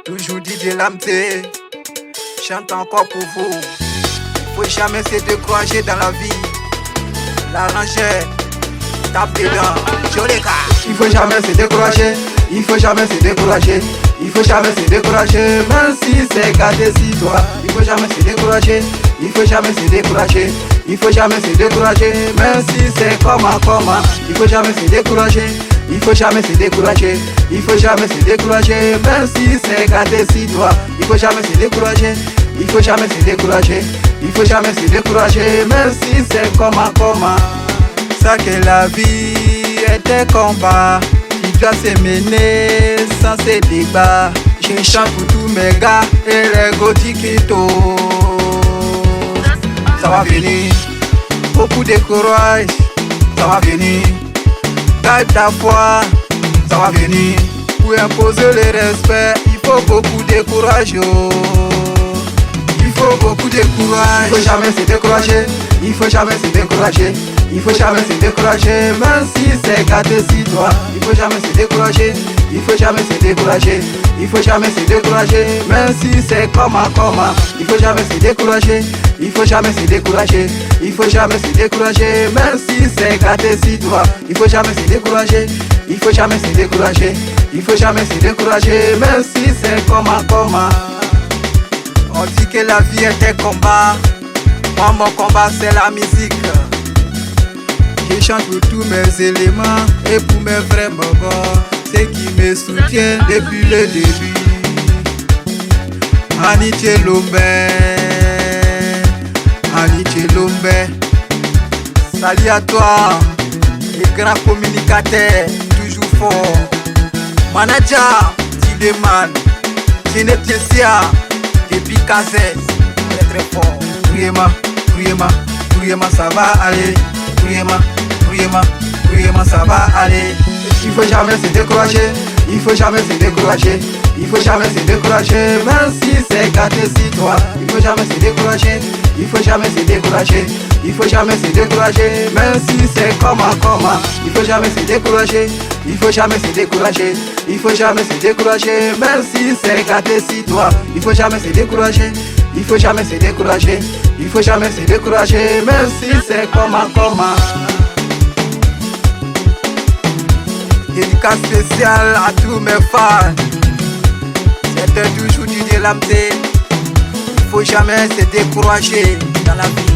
Toujours Didier Lamté, chante encore pour vous. Faut jamais se décourager dans la vie. L'arranger, tape dedans, Joleka. Il faut jamais se décourager, il faut jamais se décourager, il faut jamais se décourager, même si c'est gâté si toi. Il faut jamais se décourager, il faut jamais se décourager, il faut jamais se décourager, même si c'est comment. Il faut jamais se décourager, il faut jamais se décourager, il faut jamais se décourager, même si c'est gâté si toi. Il faut jamais se décourager, il faut jamais se décourager, il faut jamais se décourager, même si c'est comment. Ça que la vie est un combat qui doit se mener sans ces débats. Je chante pour tous mes gars et les Godikito. Ça va venir, beaucoup de courage, ça va venir. Garde ta foi, ça va venir. Pour imposer le respect, il faut beaucoup de courage. Il faut beaucoup de courage. Il faut jamais se décourager, il faut jamais se décourager, il faut jamais se décourager, même si c'est gâté si toi. Il faut jamais se décourager, il faut jamais se décourager, il faut jamais se décourager, même si c'est comment. Il faut jamais se décourager, il faut jamais se décourager, il faut jamais se décourager, même si c'est gâté si toi. Il faut jamais se décourager, il faut jamais se décourager, il faut jamais se décourager, même si c'est comment. On dit que la vie est un combat. Moi mon combat c'est la musique. Je chante pour tous mes éléments et pour mes vrais mogos, ceux qui me soutiennent depuis le début. Anitié Lombe, Anitié Lombe. Salut à toi, les grands communicateurs, toujours fort. Manager, Tideman, Genetesia, depuis Kazes, très fort. Priez-moi, ça va aller. Priez-moi, ça va aller. Il faut jamais se décourager, il faut jamais se décourager, il faut jamais se décourager, même si c'est gâté si toi. Il faut jamais se décourager, il faut jamais se décourager, il faut jamais se décourager, même si c'est comment. Il faut jamais se décourager, il faut jamais se décourager, il faut jamais se décourager, même si c'est gâté si toi. Il faut jamais se décourager, il faut jamais se décourager, il faut jamais se décourager, même si c'est comment. Dédicace spéciale à tous mes fans. C'était toujours Didier Lamté. Il faut jamais se décourager dans la vie.